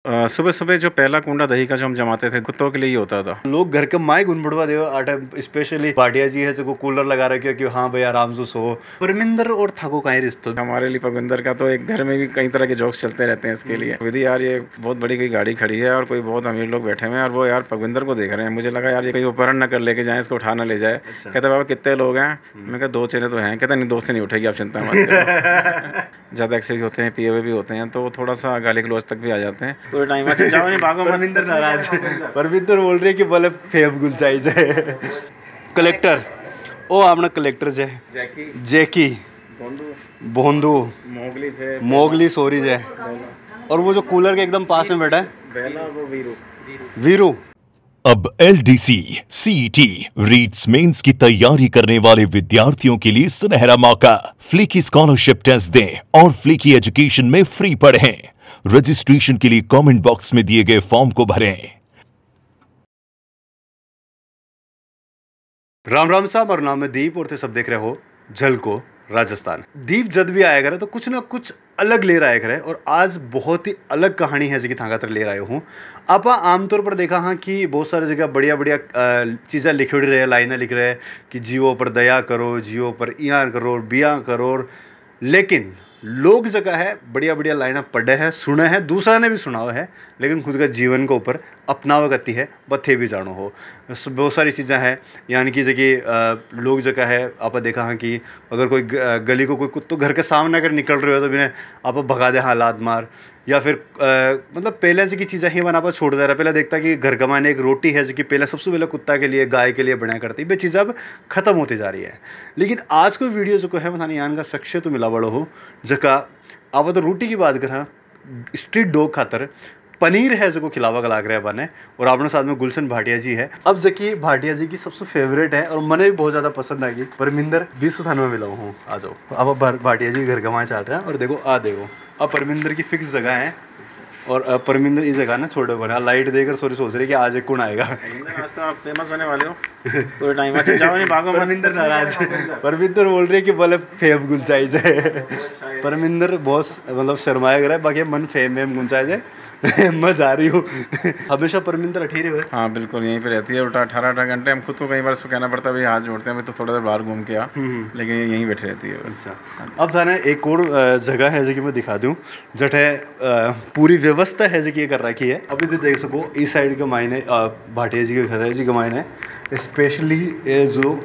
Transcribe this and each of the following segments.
सुबह सुबह जो पहला कूंडा दही का जो हम जमाते थे कुत्तों के लिए ही होता था। लोग घर के माए गुन बढ़वा दे आटा स्पेशली भाटिया जी है जो कूलर लगा रखे कि हाँ भाई आराम से सो। परमिंदर और थाको का रिश्ता हमारे लिए पगविंदर का तो एक घर में भी कई तरह के जोक्स चलते रहते हैं इसके लिए। विधि यार ये बहुत बड़ी कोई गाड़ी खड़ी है और कोई बहुत अमीर लोग बैठे हुए हैं और वो यार पगविंदर को देख रहे हैं। मुझे लगा यार ये कहीं अपहरण न कर लेके जाए, इसको उठा ना ले जाए। कहते बाबा कितने लोग हैं? मैं कहा 2 चेहरे तो हैं। कहता नहीं 2 से नहीं उठेगी, आप चिंता मत करो। ज़्यादा एक्सरसाइज होते हैं, पिए हुए भी होते हैं तो थोड़ा सा गाली गलौज तक भी आ जाते हैं। तो टाइम जाओ नहीं भागो। परमिंदर नाराज परमिंदर बोल रहे कि बोले फेब गुल चाहिए। कलेक्टर ओ आपने कलेक्टर जे जैकी बोंदू मोगली सोरी जे और वो जो कूलर के एकदम पास में बैठा है वो वीरू। अब LDC, CET, रीट्स मेंस की तैयारी करने वाले विद्यार्थियों के लिए सुनहरा मौका। फ्लीकी स्कॉलरशिप टेस्ट दें और फ्लीकी एजुकेशन में फ्री पढ़ें। रजिस्ट्रेशन के लिए कमेंट बॉक्स में दिए गए फॉर्म को भरें। राम राम साहब, और नाम है दीप और थे सब देख रहे हो झलको राजस्थान। दीप जब भी आया करे तो कुछ ना कुछ अलग ले रहा है और आज बहुत ही अलग कहानी है जी थांगा तर ले रहा हूँ। आप आमतौर पर देखा हाँ कि बहुत सारी जगह बढ़िया बढ़िया चीज़ें लिख रहे हैं, लाइनें लिख रहे हैं कि जियो पर दया करो, जियो पर इयां करो, बिया करो, लेकिन लोग जगह है बढ़िया बढ़िया लाइनें पढ़े हैं, सुने हैं, दूसरा ने भी सुना हुआ है, लेकिन खुद का जीवन के ऊपर अपनावा करती है बथे भी जानो हो। बहुत सारी चीज़ें हैं यानी कि जगह लोग जगह है आप देखा हाँ कि अगर कोई गली को कोई कुत्तो घर के सामने अगर निकल रहे हो तो बिना आप भगा दे हालात मार, या फिर मतलब पहले से की चीज़ें ही बना पर छोड़ दे रहा। पहले देखता कि घर कमाने एक रोटी है जो कि पहले सबसे पहले कुत्ता के लिए गाय के लिए बनाया करती, वे चीज़ अब खत्म होती जा रही है। लेकिन आज को वीडियो जो है बताने यान का सक्ष्य तो मिला बड़ो हो जगह आप तो रोटी की बात करा, स्ट्रीट डॉग खातर पनीर है जो खिलावा का लाग रहा है बने, और आपने साथ में गुलशन भाटिया जी है। अब जकी भाटिया जी की सबसे फेवरेट है और मैंने भी बहुत ज़्यादा पसंद आएगी परमिंदर 20 स्थान में मिला हूँ। आ जाओ अब भाटिया जी घर कमाए चल रहे हैं और देखो अब परमिंदर की फिक्स जगह है और परमिंदर इस जगह ना छोड़ो बना लाइट देकर सोच रहे कि आज एक कौन आएगा। आज तो आप फेमस होने वाले हो तो टाइम जाओ नहीं भागो। परमिंदर नाराज परमिंदर बोल रहे कि बोले फेम गुंचाई जाए। परमिंदर बहुत मतलब शर्माया कर बाकी मन फेम वेम गुंचाई जाए। मैं जा रही हूँ। हमेशा परमिंदर अठीरे हुए। हाँ बिल्कुल यहीं पे रहती है उल्टा 18 घंटे। हम खुद को कई बार उसको कहना पड़ता है भाई हाथ जोड़ते हैं मैं तो थोड़ा देर बाहर घूम के आ, लेकिन यहीं बैठी रहती है। अच्छा अब थाने एक और जगह है जो कि मैं दिखा दूँ जटे पूरी व्यवस्था है जो कि ये कर रखी है। अभी तो देख सको इस साइड के मायने भाटिया जी के घर है जी के मायने स्पेशली ये जो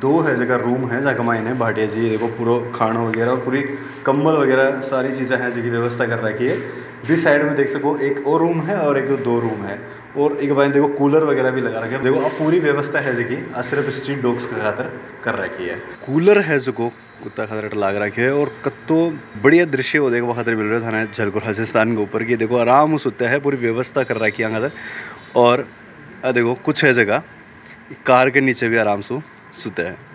2 है जगह रूम है जगह मायने भाटिया जी देखो पूरा खाना वगैरह और पूरी कंबल वगैरह सारी चीज़ें हैं जो कि व्यवस्था कर रखी है। भी साइड में देख सको एक और रूम है और एक 2 रूम है और एक बार देखो कूलर वगैरह भी लगा रखे हैं। देखो अब पूरी व्यवस्था है जो कि सिर्फ स्ट्रीट डॉग्स के खातर कर रखी है। कूलर है जो को कुत्ता खातर लाग रखी है और कत्तो बढ़िया दृश्य वो देखो खातर मिल रहा था ना झलको राजस्थान के ऊपर की देखो आराम सोता है, पूरी व्यवस्था कर रखी है खातर। और देखो कुछ है जगह कार के नीचे भी आराम से सुते हैं।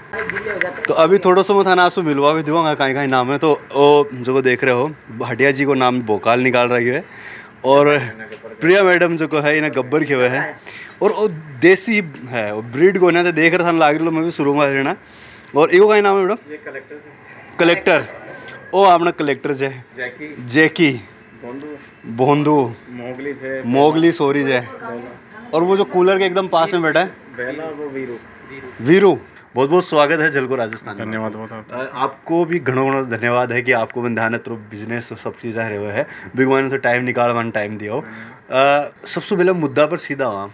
तो अभी थोड़ा सा मैं थाना आपसे मिलवा भी दूंगा कहीं कहीं नाम है तो वो जो देख रहे हो भाटिया जी को नाम भोकाल निकाल रही है और प्रिया मैडम जो को है इन्हें गब्बर के हुए है और वो देसी है वो ब्रीड को ना तो देख रहा था लाग रहा मैं भी शुरू में रहना। और इको कहीं नाम है मैडम कलेक्टर ओ आपने कलेक्टर जे जैकी बोंदू मोगली सोरी जे और वो जो कूलर के एकदम पास में बैठा है वीरू। बहुत बहुत स्वागत है झलको राजस्थान। धन्यवाद बहुत आपको भी घणो धन्यवाद है कि आपको बंधाने तो बिजनेस सब चीज़ें रहे हुए है बिग वन से टाइम निकाल वन टाइम दिया हो। सबसे पहले मुद्दा पर सीधा हुआ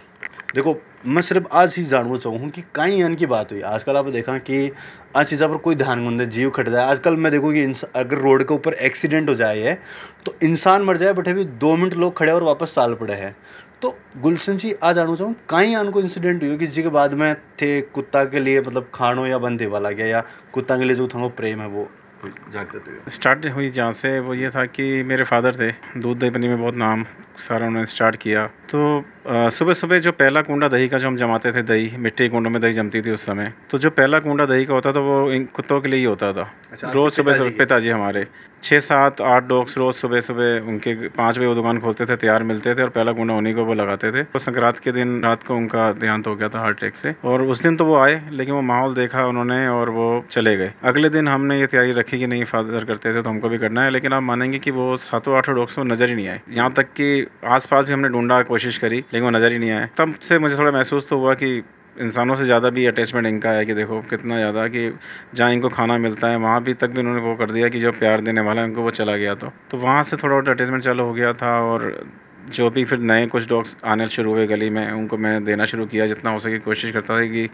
देखो मैं सिर्फ आज ही जानना चाहूँ कि कहीं अन की बात हुई आजकल आप देखा कि आज चीज़ा पर कोई ध्यान मंद जीव खट जाए। आजकल मैं देखूँ कि अगर रोड के ऊपर एक्सीडेंट हो जाए है तो इंसान मर जाए बट अभी 2 मिनट लोग खड़े और वापस चाल पड़े हैं। तो गुलशन जी आज जानना चाहूँ कहीं उनको इंसिडेंट हुई कि जी के बाद में थे कुत्ता के लिए मतलब खानो या बंदे वाला गया या कुत्ता के लिए जो था वो प्रेम है वो जागृत हुई स्टार्ट हुई जहाँ से वो ये था कि मेरे फादर थे दूध दही पनीर में बहुत नाम सारा उन्होंने स्टार्ट किया तो सुबह सुबह जो पहला कूंडा दही का जो हम जमाते थे, दही मिट्टी के कुंडों में दही जमती थी उस समय, तो जो पहला कूंडा दही का होता था वो इन कुत्तों के लिए ही होता था। अच्छा, रोज़ सुबह सुबह पिताजी हमारे 6, 7, 8 डॉग्स रोज़ सुबह सुबह उनके 5 बजे वो दुकान खोलते थे, तैयार मिलते थे और पहला कूंडा उन्हीं को वो लगाते थे। तो संक्रांत के दिन रात को उनका देहांत हो गया था हार्ट अटैक से, और उस दिन तो वो आए लेकिन वो माहौल देखा उन्होंने और वो चले गए। अगले दिन हमने ये तैयारी रखी कि नहीं, फादर करते थे तो हमको भी करना है, लेकिन आप मानेंगे कि वो 7-8 डॉग्स को नज़र ही नहीं आए। यहाँ तक कि आसपास भी हमने ढूंढा, कोशिश करी, लेकिन वो नज़र ही नहीं आए। तब से मुझे थोड़ा महसूस तो हुआ कि इंसानों से ज़्यादा भी अटैचमेंट इनका है, कि देखो कितना ज़्यादा, कि जहाँ इनको खाना मिलता है वहाँ भी तक भी उन्होंने वो कर दिया कि जो प्यार देने वाला है उनको वो चला गया। तो वहाँ से थोड़ा बहुत अटैचमेंट चालू हो गया था, और जो भी फिर नए कुछ डॉग्स आने शुरू हुए गली में उनको मैं देना शुरू किया। जितना हो सके कोशिश करता था कि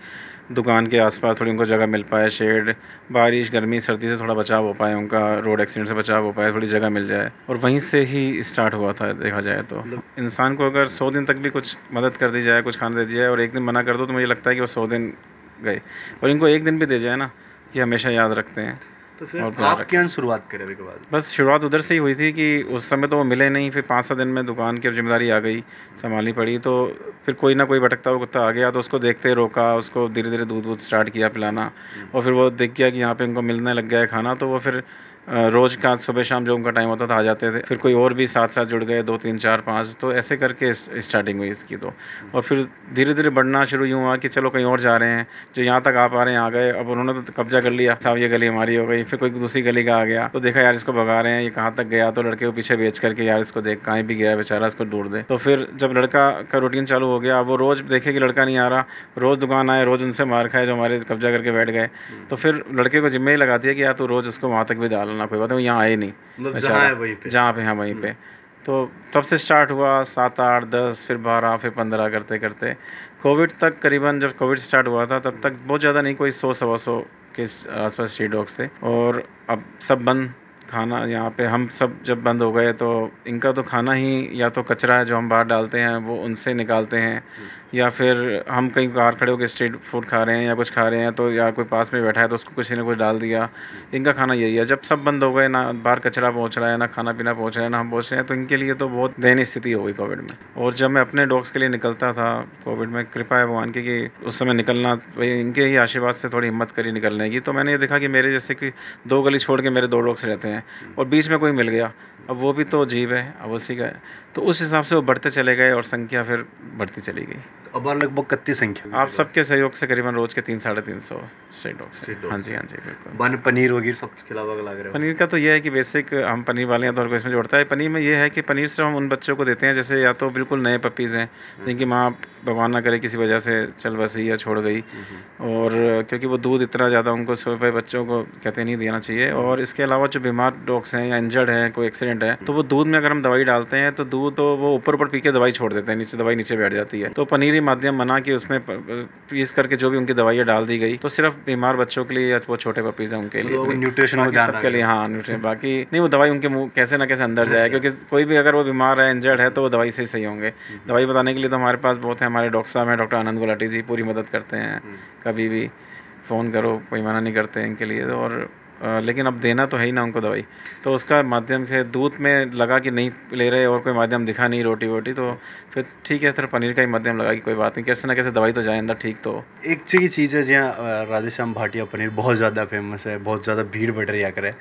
दुकान के आसपास थोड़ी उनको जगह मिल पाए, शेड, बारिश गर्मी सर्दी से थोड़ा बचाव हो पाए, उनका रोड एक्सीडेंट से बचाव हो पाए, थोड़ी जगह मिल जाए। और वहीं से ही स्टार्ट हुआ था देखा जाए तो। इंसान को अगर 100 दिन तक भी कुछ मदद कर दी जाए, कुछ खाना दे दिया जाए और एक दिन मना कर दो, तो मुझे लगता है कि वो 100 दिन गए। और इनको एक दिन भी दे जाए ना, ये हमेशा याद रखते हैं। तो फिर आप क्या शुरुआत करें के बाद? बस शुरुआत उधर से ही हुई थी कि उस समय तो वो मिले नहीं, फिर 5-7 दिन में दुकान की जिम्मेदारी आ गई, संभालनी पड़ी। तो फिर कोई ना कोई भटकता हुआ कुत्ता आ गया, तो उसको देखते रोका, उसको धीरे धीरे दूध स्टार्ट किया पिलाना। और फिर वो देख गया कि यहाँ पे उनको मिलने लग गया है खाना, तो वो फिर रोज़ का सुबह शाम जो उनका टाइम होता था आ जाते थे। फिर कोई और भी साथ साथ जुड़ गए, 2, 3, 4, 5, तो ऐसे करके स्टार्टिंग हुई इसकी। तो और फिर धीरे धीरे बढ़ना शुरू यूँ हुआ कि चलो कहीं और जा रहे हैं, जो यहाँ तक आ पा रहे हैं आ गए। अब उन्होंने तो कब्जा कर लिया, साहब ये गली हमारी हो गई। फिर कोई दूसरी गली का आ गया, तो देखा यार इसको भगा रहे हैं, ये कहाँ तक गया, तो लड़के को पीछे बेच करके यार इसको देख कहीं भी गया बेचारा, इसको ढूंढ दे। तो फिर जब लड़का का रूटीन चालू हो गया, वो रोज़ देखे कि लड़का नहीं आ रहा, रोज़ दुकान आए, रोज़ उनसे मार खाए जो हमारे कब्जा करके बैठ गए। तो फिर लड़के को जिम्मे ही लगा दिया कि यार तू रोज़ उसको वहाँ तक भी डालना, कोई बात नहीं, यहाँ आए नहीं, मतलब जहाँ पे हाँ वहीं पे। तो तब से स्टार्ट हुआ 7, 8, 10, फिर 12, फिर 15 करते करते कोविड तक। करीबन जब कोविड स्टार्ट हुआ था तब तक बहुत ज़्यादा नहीं, कोई 100-125 के आसपास स्ट्रीट डॉग्स थे। और अब सब बंद, खाना यहाँ पे हम सब जब बंद हो गए तो इनका तो खाना ही या तो कचरा है जो हम बाहर डालते हैं वो उनसे निकालते हैं, या फिर हम कहीं कार खड़े होकर स्ट्रीट फूड खा रहे हैं या कुछ खा रहे हैं तो यार कोई पास में बैठा है तो उसको किसी ने कुछ डाल दिया। इनका खाना यही है। जब सब बंद हो गए, ना बाहर कचरा पहुँच रहा है, ना खाना पीना पहुँच रहा है, ना हम पहुँच रहे हैं, तो इनके लिए तो बहुत दयनीय स्थिति हो गई कोविड में। और जब मैं अपने डॉग्स के लिए निकलता था कोविड में, कृपा है भगवान की कि उस समय निकलना, इनके ही आशीर्वाद से थोड़ी हिम्मत करी निकलने की। तो मैंने ये देखा कि मेरे जैसे कि 2 गली छोड़ के मेरे 2 डॉग्स रहते हैं और बीच में कोई मिल गया, अब वो भी तो जीव है, अब उसी का है। तो उस हिसाब से वो बढ़ते चले गए और संख्या फिर बढ़ती चली गई। तो अब लगभग कितनी संख्या? आप सबके सहयोग से करीबन रोज के 300-350 स्ट्रीट डॉग्स। हाँ जी बिल्कुल। पनीर वगैरह सब खिलावा लग रहा है? पनीर का तो ये है कि बेसिक हम पनीर वाले हैं तो और कोई इसमें जोड़ता है। पनीर में ये है कि पनीर सिर्फ हम उन बच्चों को देते हैं जैसे या तो बिल्कुल नए पपीज़ हैं जिनकी माँ भगवान ना करे किसी वजह से चल बसी या छोड़ गई, और क्योंकि वो दूध इतना ज़्यादा उनको सुबह बच्चों को कहते नहीं देना चाहिए। और इसके अलावा जो बीमार डॉग्स हैं या इंजर्ड हैं, कोई एक्सीडेंट है, तो वो दूध में अगर हम दवाई डालते हैं तो दूध तो वो ऊपर ऊपर पी के दवाई छोड़ देते हैं, नीचे दवाई नीचे बैठ जाती है। तो पनीर ही माध्यम बना कि उसमें पीस करके जो भी उनकी दवाइयाँ डाल दी गई, तो सिर्फ बीमार बच्चों के लिए या वो छोटे पपीज़ हैं उनके लिए, न्यूट्रिशन सबके लिए। हाँ न्यूट्रिशन, बाकी नहीं वो दवाई उनके मुँह कैसे ना कैसे अंदर जाए, क्योंकि कोई भी अगर वो बीमार है इंजर्ड है तो वो दवाई से ही सही होंगे। दवाई बताने के लिए तो हमारे पास बहुत है, हमारे डॉक्टर साहब हैं, डॉक्टर आनंद गुलाटी जी पूरी मदद करते हैं, कभी भी फ़ोन करो कोई मना नहीं करते हैं इनके लिए। और लेकिन अब देना तो है ही ना उनको दवाई, तो उसका माध्यम से दूध में लगा कि नहीं ले रहे और कोई माध्यम दिखा नहीं रोटी वोटी, तो फिर ठीक है फिर पनीर का ही माध्यम लगा कि कोई बात नहीं, कैसे ना कैसे दवाई तो जाए अंदर ठीक। तो एक चीज़ है जहाँ राधेश्याम भाटिया पनीर बहुत ज़्यादा फेमस है, बहुत ज़्यादा भीड़ बढ़ रहा करे,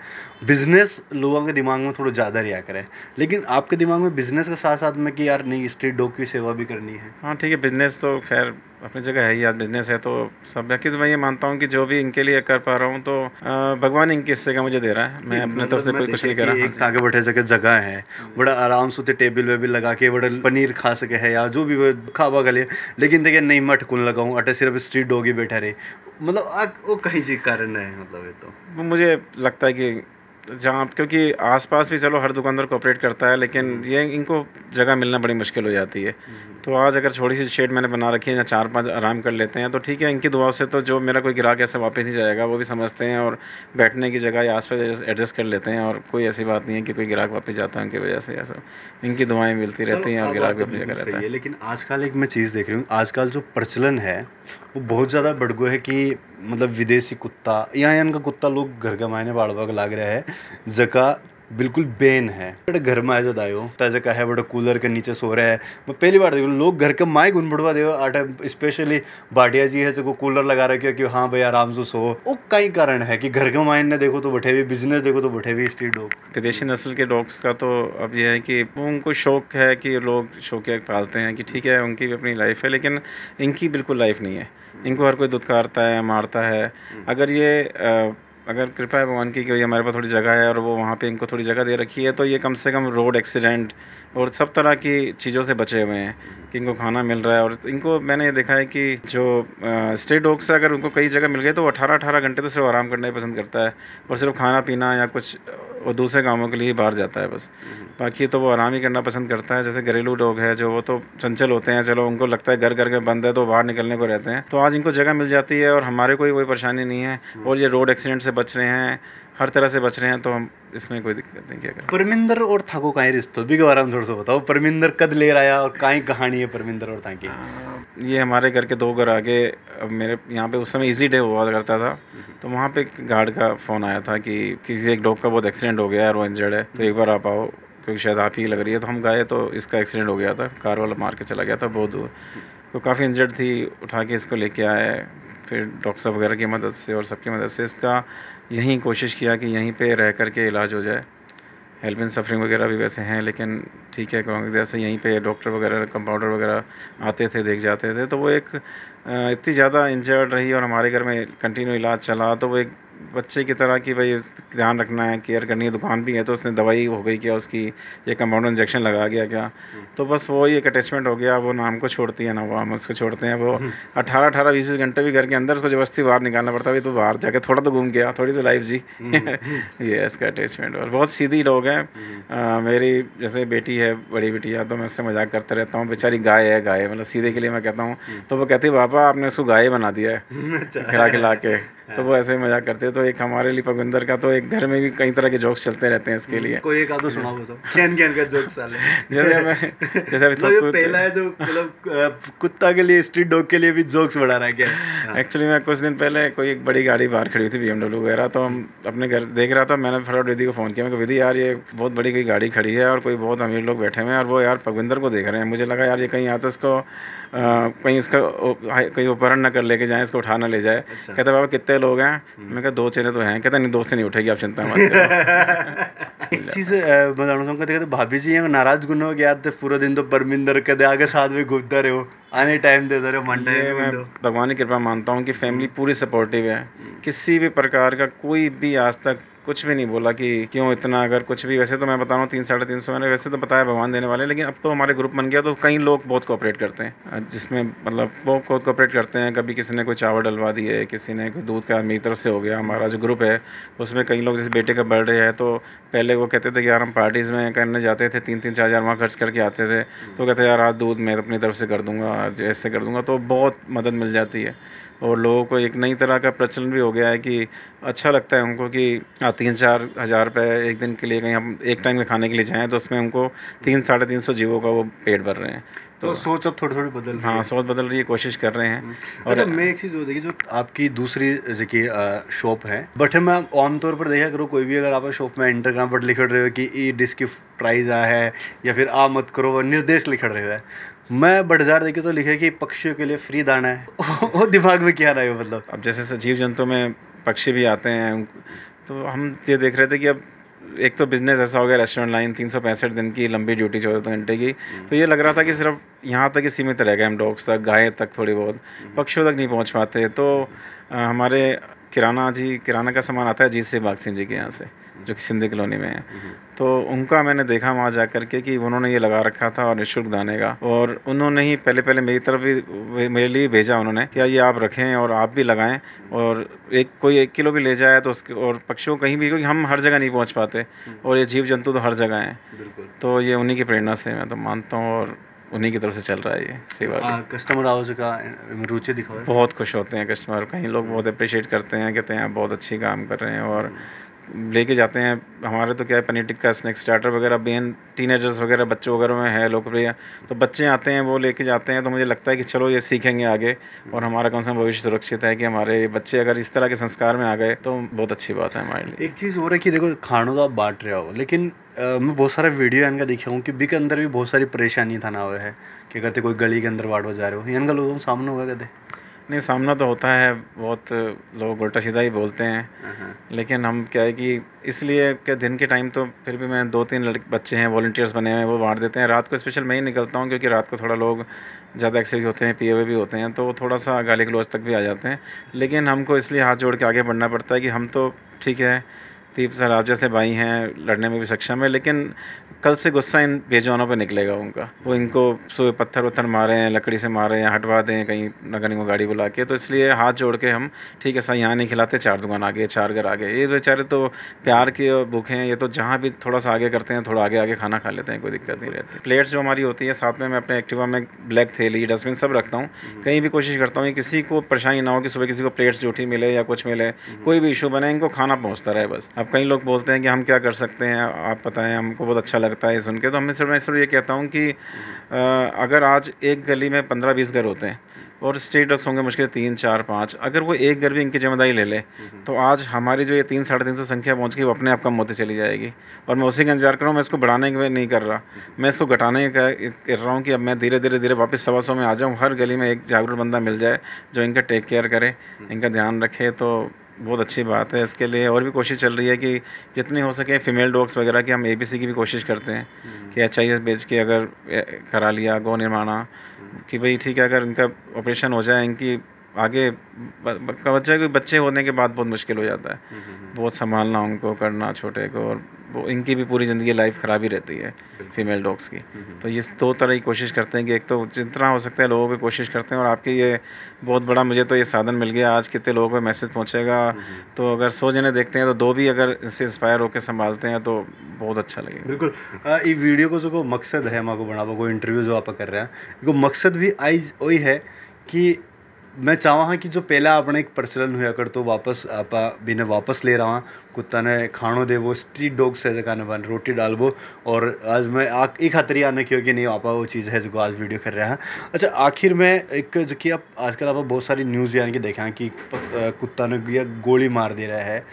बिजनेस लोगों के दिमाग में थोड़ा ज़्यादा रहा करे, लेकिन आपके दिमाग में बिजनेस के साथ साथ में कि यार नहीं स्ट्रीट डॉग की सेवा भी करनी है? हाँ ठीक है, बिजनेस तो खैर अपनी जगह है ही, आज बिजनेस है तो सब है कि मैं ये मानता हूँ कि जो भी इनके लिए कर पा रहा हूँ तो भगवान इनके हिस्से का मुझे दे रहा है, मैं अपने तरफ से कोई कुछ नहीं कर रहा। एक ताकि बैठे सके जगह है, बड़ा आराम से टेबल वेबल लगा के बड़ा पनीर खा सके है या जो भी खावा का लिए, लेकिन देखिए नहीं मैं अटकुन लगाऊँ अटे सिर्फ स्ट्रीट डॉग ही बैठा रहे, मतलब वो कहीं चीज कारण है, मतलब ये तो मुझे लगता है कि जहाँ, क्योंकि आसपास भी चलो हर दुकानदार कोऑपरेट करता है, लेकिन ये इनको जगह मिलना बड़ी मुश्किल हो जाती है। तो आज अगर छोटी सी शेड मैंने बना रखी है या 4-5 आराम कर लेते हैं तो ठीक है, इनकी दुआओं से तो जो मेरा कोई ग्राहक ऐसे वापस नहीं जाएगा, वो भी समझते हैं और बैठने की जगह या आस-पास एडजस्ट कर लेते हैं, और कोई ऐसी बात नहीं है कि कोई ग्राहक वापस जाता है उनकी वजह से। ऐसा इनकी दुआएं मिलती रहती हैं और ग्राहक भी अपनी जगह रहता है। लेकिन आजकल एक मैं चीज़ देख रही हूँ, आजकल जो प्रचलन है वो बहुत ज़्यादा बढ़ गया है कि मतलब विदेशी कुत्ता या इनका कुत्ता लोग घर का मायने बाड़ बाग लाग रहा है, जगह बिल्कुल बेन है। बड़े घर में आयो दायो ताजे का है, बड़े कूलर के नीचे सो रहा है। मैं पहली बार देखो लोग घर के माइक गुन बढ़वा दे आटा, स्पेशली भाटिया जी है जो कूलर लगा रखे कि हाँ भाई आराम से सो। वो कई कारण है कि घर के माइंड ने देखो तो बैठे हुए, बिजनेस देखो तो बैठे हुए स्ट्रीट डॉग। विदेशी नस्ल के डॉग्स का तो अब ये है कि उनको शौक है कि लोग शौकिया पालते हैं कि ठीक है उनकी भी अपनी लाइफ है, लेकिन इनकी बिल्कुल लाइफ नहीं है। इनको हर कोई दुत्कारता है, मारता है। अगर कृपा है भगवान की कि हमारे पास थोड़ी जगह है और वो वहाँ पे इनको थोड़ी जगह दे रखी है, तो ये कम से कम रोड एक्सीडेंट और सब तरह की चीज़ों से बचे हुए हैं कि इनको खाना मिल रहा है। और इनको मैंने ये देखा है कि जो स्ट्रीट डॉग्स है, अगर उनको कई जगह मिल गए तो वो 18-18 घंटे तो सिर्फ आराम करना ही पसंद करता है और सिर्फ खाना पीना या कुछ और दूसरे कामों के लिए बाहर जाता है बस। बाकी तो वो आराम ही करना पसंद करता है। जैसे घरेलू डॉग है जो वो तो चंचल होते हैं, चलो उनको लगता है घर घर के बंद है तो बाहर निकलने को रहते हैं, तो आज इनको जगह मिल जाती है और हमारे कोई कोई परेशानी नहीं है और ये रोड एक्सीडेंट से बच रहे हैं, हर तरह से बच रहे हैं, तो हम इसमें कोई दिक्कत नहीं। क्या करें। परमिंदर और थाको काई रिश्तो भी के बारे में थोड़ा सा बताओ। परमिंदर कद ले आया और काई कहानी है परमिंदर और थाकी? ये हमारे घर के 2 घर आगे, मेरे यहाँ पे उस समय इजी डे हुआ करता था, तो वहाँ पे गार्ड का फ़ोन आया था कि किसी एक डॉग का बहुत एक्सीडेंट हो गया है और वो इंजर्ड है, तो एक बार आप आओ क्योंकि शायद आप ही लग रही है। तो हम गए तो इसका एक्सीडेंट हो गया था, कार वाला मार के चला गया था बहुत दूर, तो काफ़ी इंजर्ड थी। उठा के इसको लेके आए, फिर डॉक्टर साहब वगैरह की मदद से और सबकी मदद से इसका यहीं कोशिश किया कि यहीं पे रह कर के इलाज हो जाए। हेल्प इन सफरिंग वगैरह भी वैसे हैं, लेकिन ठीक है जैसे यहीं पे डॉक्टर वगैरह कंपाउंडर वगैरह आते थे, देख जाते थे। तो वो एक इतनी ज़्यादा इंजर्ड रही और हमारे घर में कंटिन्यू इलाज चला, तो वो एक बच्चे की तरह कि भाई ध्यान रखना है, केयर करनी है। दुकान भी है तो उसने दवाई हो गई क्या उसकी, ये कंपाउंडर इंजेक्शन लगा गया क्या, तो बस वो ही एक अटैचमेंट हो गया। वो ना हमको छोड़ती है ना वो हम उसको छोड़ते हैं। वो 18-18, 20-20 घंटे भी घर के अंदर उसको जबरदस्ती बाहर निकालना पड़ता है, तो बाहर जाके थोड़ा तो घूम गया, थोड़ी तो लाइफ जी। ये इसका अटैचमेंट। और बहुत सीधी लोग हैं। मेरी जैसे बेटी है, बड़ी बेटी है, तो मैं उससे मजाक करता रहता हूँ, बेचारी गाय है, गाय मतलब सीधे के लिए मैं कहता हूँ, तो वो कहती है पापा आपने उसको गाय बना दिया है खिला खिला के, तो वो ऐसे ही मजाक करते हैं। तो एक हमारे लिए पगविंदर का तो एक घर में भी कई तरह के जोक्स चलते रहते हैं इसके लिए। कोई एक आधो सुनाओ तो कैन का जोक्स साले। जैसे अभी तो पहला है जो मतलब कुत्ता के लिए, स्ट्रीट डॉग के लिए भी जोक्स बढ़ा रहा है क्या? एक्चुअली मैं कुछ दिन पहले कोई एक बड़ी गाड़ी बाहर खड़ी हुई थी, BMW वगैरह, तो हम अपने घर देख रहा था। मैंने फटाफट विधि को फ़ोन किया, मैं कहा विधि यार ये बहुत बड़ी कोई गाड़ी खड़ी है और कोई बहुत अमीर लोग बैठे हुए हैं और वो यार पगविंदर को देख रहे हैं। मुझे लगा यार ये कहीं आता इसको कहीं इसका कहीं अपहरण ना कर लेके जाए, इसको उठा ना ले जाए। कहता बाबा कितने लोग हैं? मैं कहा 2 चेहरे तो हैं। कहता नहीं 2 से नहीं उठेगी, आप चिंता मत करो। एक चीज़ बताना चाहूँगा, कहते भाभी जी यहाँ नाराज गुनो हो गया पूरा दिन तो परमिंदर कदे आगे साथ में घूमता रहे हो, आने टाइम देते रहे हो। मैं भगवान की कृपा मानता हूँ कि फैमिली पूरी सपोर्टिव है। किसी भी प्रकार का कोई भी आज तक कुछ भी नहीं बोला कि क्यों इतना, अगर कुछ भी। वैसे तो मैं बता रहा हूँ 300-350 मैंने वैसे तो बताया भगवान देने वाले, लेकिन अब तो हमारे ग्रुप बन गया तो कई लोग बहुत कोऑपरेट करते हैं, जिसमें मतलब वो बहुत कोऑपरेट करते हैं। कभी किसी ने कोई चावल डलवा दिए, किसी ने कोई दूध का मेरी तरफ से हो गया। हमारा जो ग्रुप है उसमें कई लोग, जैसे बेटे का बर्थडे है तो पहले वो कहते थे कि यार हम पार्टीज़ में करने जाते थे, 3-3-4 हज़ार वहाँ खर्च करके आते थे, तो कहते यार आज दूध मैं अपनी तरफ से कर दूँगा, आज ऐसे कर दूँगा, तो बहुत मदद मिल जाती है। और लोगों को एक नई तरह का प्रचलन भी हो गया है कि अच्छा लगता है उनको कि 3-4 हज़ार रुपये एक दिन के लिए कहीं हम एक टाइम के खाने के लिए जाएँ तो उसमें उनको 300-350 जीवों का वो पेट भर रहे हैं। तो सोच अब थोड़ी थोड़ी बदल रही है। हाँ, सोच बदल रही है, कोशिश कर रहे हैं। और अच्छा, मैं एक चीज़ वो देखी, जो आपकी दूसरी जगह शॉप है, बट मैं आमतौर पर देखा करो कोई भी अगर आप शॉप में एंटर करना पर लिख रहे हो कि ई डिश की प्राइस आ है या फिर आ मत करो, निर्देश लिख रहे है। मैं बटजार देखे तो लिखे कि पक्षियों के लिए फ्री दाना है। वो दिमाग में क्या रहा है मतलब? अब जैसे जीव जंतु में पक्षी भी आते हैं, तो हम ये देख रहे थे कि अब एक तो बिज़नेस ऐसा हो गया, रेस्टोरेंट लाइन 365 दिन की लंबी ड्यूटी 24 घंटे की, तो ये लग रहा था कि सिर्फ यहाँ तक ही सीमित रह गए हम, डॉग्स तक, गाय तक थोड़ी बहुत, पक्षियों तक नहीं पहुँच पाते। तो हमारे किराना का सामान आता है जीत से बाग सिंह जी के यहाँ से, जो कि सिंधी कॉलोनी में है। तो उनका मैंने देखा वहाँ जा कर के कि उन्होंने ये लगा रखा था और निःशुल्क दाने का, और उन्होंने ही पहले मेरी तरफ भी मेरे लिए भेजा उन्होंने कि ये आप रखें और आप भी लगाएं, और कोई 1 किलो भी ले जाए तो उसके, और पक्षियों कहीं भी, क्योंकि हम हर जगह नहीं पहुँच पाते और ये जीव जंतु तो हर जगह हैं, तो ये उन्हीं की प्रेरणा से मैं तो मानता हूँ और उन्हीं की तरफ से चल रहा है ये सेवा। कस्टमर आवाज़ का रुचि दिखाओ, बहुत खुश होते हैं कस्टमर, कहीं लोग बहुत अप्रिशिएट करते हैं, कहते हैं आप बहुत अच्छी काम कर रहे हैं, और लेके जाते हैं। हमारे तो क्या है, पनीर टिक्का, स्नैक स्टार्टर वगैरह बेन टीनेजर्स वगैरह बच्चों वगैरह में है लोकप्रिय, तो बच्चे आते हैं वो लेके जाते हैं। तो मुझे लगता है कि चलो ये सीखेंगे आगे और हमारा कम से कम भविष्य सुरक्षित है कि हमारे बच्चे अगर इस तरह के संस्कार में आ गए तो बहुत अच्छी बात है हमारे लिए। एक चीज़ और है कि देखो खानों तो आप बांट रहे हो, लेकिन मैं बहुत सारा वीडियो इनका देखा हूँ कि बी के अंदर भी बहुत सारी परेशानी था ना हुआ है कि करते कोई गली के अंदर बांटवा जा रहे हो, इनका लोगों का सामना हुआ कहते? नहीं, सामना तो होता है, बहुत लोग उल्टा सीधा ही बोलते हैं, लेकिन हम क्या है कि इसलिए क्या दिन के टाइम तो फिर भी मैं 2-3 बच्चे हैं वॉलंटियर्स बने हुए हैं, वो बांट देते हैं। रात को स्पेशल मैं ही निकलता हूँ क्योंकि रात को थोड़ा लोग ज़्यादा एक्साइज होते हैं, पिए हुए भी होते हैं, तो थोड़ा सा गाली गलौज तक भी आ जाते हैं। लेकिन हमको इसलिए हाथ जोड़ के आगे बढ़ना पड़ता है कि हम तो ठीक है 30 आप जैसे भाई हैं, लड़ने में भी सक्षम है, लेकिन कल से गुस्सा इन बेजवानों पे निकलेगा उनका। वो इनको सुबह पत्थर वत्थर मारे हैं, लकड़ी से मारे हैं, हटवा दें कहीं नगर निगम गाड़ी बुला के। तो इसलिए हाथ जोड़ के हम ठीक है सर, यहाँ नहीं खिलाते, 4 दुकान आगे, 4 घर आगे। ये बेचारे तो प्यार के भूखे हैं, ये तो जहाँ भी थोड़ा सा आगे करते हैं, थोड़ा आगे आगे खाना खा लेते हैं, कोई दिक्कत नहीं रहती। प्लेट्स जो हमारी होती है, साथ में मैं अपने एक्टिवा में ब्लैक थैली, डस्टबिन सब रखता हूँ। कहीं भी कोशिश करता हूँ कि किसी को परेशानी ना हो कि सुबह किसी को प्लेट्स जूठी मिले या कुछ मिले, कोई भी इशू बने, इनको खाना पहुँचता रहे बस। अब कई लोग बोलते हैं कि हम क्या कर सकते हैं, आप बताएं, हमको बहुत अच्छा लगता है सुन के। तो मैं सिर्फ ये कहता हूँ कि अगर आज एक गली में 15-20 घर होते हैं और स्ट्रीट डॉग्स होंगे मुश्किल 3-4-5, अगर वो एक घर भी इनकी जिम्मेदारी ले ले तो आज हमारी जो ये 300-350 संख्या पहुँच गई, वो अपने आप कम होती चली जाएगी। और मैं उसी का इंतजार कर रहा हूँ, मैं इसको बढ़ाने के नहीं कर रहा, मैं इसको घटाने का कर रहा हूँ कि अब मैं धीरे धीरे वापस 125 में आ जाऊँ। हर गली में एक जागरूक बंदा मिल जाए जो इनका टेक केयर करे, इनका ध्यान रखे, तो बहुत अच्छी बात है। इसके लिए और भी कोशिश चल रही है कि जितनी हो सके फीमेल डॉग्स वगैरह की हम ABC की भी कोशिश करते हैं कि HIS बेच के अगर करा लिया गौ निर्माणा कि भाई ठीक है, अगर इनका ऑपरेशन हो जाए, इनकी आगे बच्चे होने के बाद बहुत मुश्किल हो जाता है, बहुत संभालना उनको, करना छोटे को, और वो इनकी भी पूरी ज़िंदगी लाइफ ख़राब ही रहती है फीमेल डॉग्स की। तो ये 2 तरह की कोशिश करते हैं कि एक तो जितना हो सकता है लोगों की कोशिश करते हैं, और आपके ये बहुत बड़ा मुझे तो ये साधन मिल गया, आज कितने लोगों को मैसेज पहुँचेगा। तो अगर 100 जने देखते हैं तो 2 भी अगर इससे इंस्पायर होकर संभालते हैं तो बहुत अच्छा लगेगा। बिल्कुल। ये वीडियो को जो मकसद है माँ को बनावा, कोई इंटरव्यू जो आप कर रहे हैं, वो मकसद भी आई वही है कि मैं चाहवा कि जो पहला अपने एक प्रचलन हुआ कर तो वापस आपा बिना वापस ले रहा हूँ, कुत्ता ने खाणो दे, वो स्ट्रीट डॉग से जगह ने बन रोटी डालबो। और आज मैं एक खातर आने की कि नहीं आपा वो चीज़ है जो आज वीडियो कर रहा है। अच्छा, आखिर में एक जो कि आप आजकल आप बहुत सारी न्यूज़ यानी कि देखा कि कुत्ता ने गोली मार दे रहा है,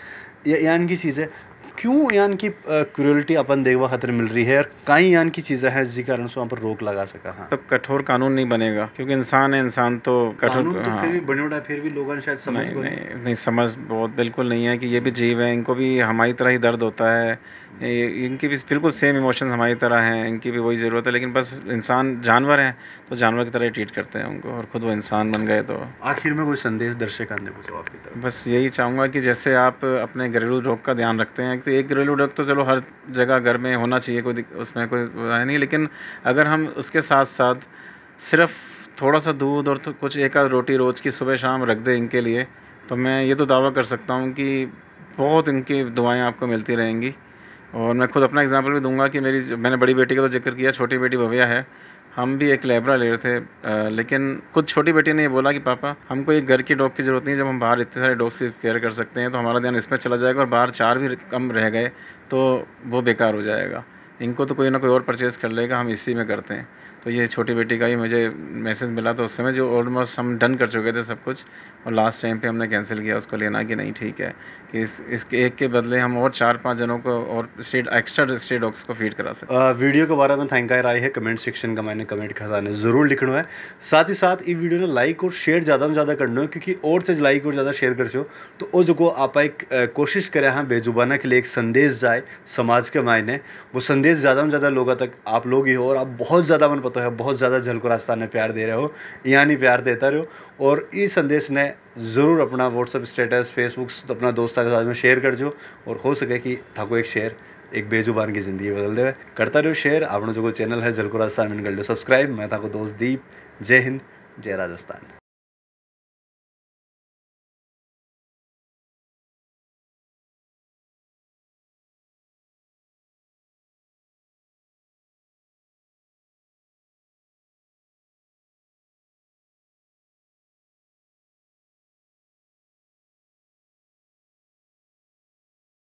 यानी की चीज़ है क्यों यान की क्रूरल्टी अपन देखवा खातर मिल रही है, और कई यान की चीज़ें हैं जिस कारण से वहाँ पर रोक लगा सका। हाँ, तो कठोर कानून नहीं बनेगा क्योंकि इंसान है, इंसान तो कठोर तो हाँ। फिर भी बने उड़ा, फिर भी लोगों ने शायद समझ नहीं समझ बहुत बिल्कुल नहीं है कि ये भी जीव है, इनको भी हमारी तरह ही दर्द होता है, इनकी भी बिल्कुल सेम इमोशंस हमारी तरह हैं, इनकी भी वही ज़रूरत है। लेकिन बस इंसान जानवर हैं तो जानवर की तरह ही ट्रीट करते हैं उनको, और ख़ुद वो इंसान बन गए। तो आखिर में कोई संदेश दर्शक आने को आपकी तरफ? बस यही चाहूँगा कि जैसे आप अपने घरेलू रोग का ध्यान रखते हैं, तो एक घरेलू रोग तो चलो हर जगह घर में होना चाहिए, कोई उसमें कोई है नहीं, लेकिन अगर हम उसके साथ साथ सिर्फ थोड़ा सा दूध और तो कुछ एक आध रोटी रोज़ की सुबह शाम रख दें इनके लिए, तो मैं ये तो दावा कर सकता हूँ कि बहुत इनकी दुआएं आपको मिलती रहेंगी। और मैं खुद अपना एग्जांपल भी दूंगा कि मैंने बड़ी बेटी का तो जिक्र किया, छोटी बेटी भव्या है, हम भी एक लैब्रा ले रहे थे, लेकिन खुद छोटी बेटी ने ये बोला कि पापा हमको एक घर की डॉग की ज़रूरत नहीं है, जब हम बाहर इतने सारे डॉग्स की केयर कर सकते हैं तो हमारा ध्यान इसमें चला जाएगा, और बाहर 4 भी कम रह गए तो वो बेकार हो जाएगा, इनको तो कोई ना कोई और परचेज़ कर लेगा, हम इसी में करते हैं। तो ये छोटी बेटी का ही मुझे मैसेज मिला, तो उस समय जो ऑलमोस्ट हम डन कर चुके थे सब कुछ, और लास्ट टाइम पे हमने कैंसिल किया उसको लेना कि नहीं ठीक है कि इसके एक के बदले हम और 4-5 जनों को और एक्स्ट्रा स्ट्रीट डॉग्स को फीड करा सकते। वीडियो के बारे में थैंक राय है कमेंट सेक्शन का, मैंने कमेंट करना ज़रूर लिखना है। साथ ही साथ ये वीडियो ने लाइक और शेयर ज़्यादा में ज़्यादा करना है, क्योंकि और से लाइक और ज़्यादा शेयर कर सो तो वो जो आप एक कोशिश करें हाँ बेजुबाना के लिए एक संदेश जाए समाज के मायने, वो संदेश ज़्यादा में ज़्यादा लोगों तक आप लोग ही हो, और आप बहुत ज़्यादा मन पता है बहुत ज़्यादा झलको रास्ता ने प्यार दे रहे हो, यानी प्यार देता रहो। और इस संदेश ने ज़रूर अपना व्हाट्सअप स्टेटस फेसबुक अपना दोस्तों के साथ में शेयर कर जो, और हो सके कि थाको एक शेयर एक बेजुबान की ज़िंदगी बदल दे। करता रहो शेयर, अपना जो चैनल है झलको राजस्थान में कर लो सब्सक्राइब। मैं थाको दोस्त दीप। जय हिंद, जय राजस्थान।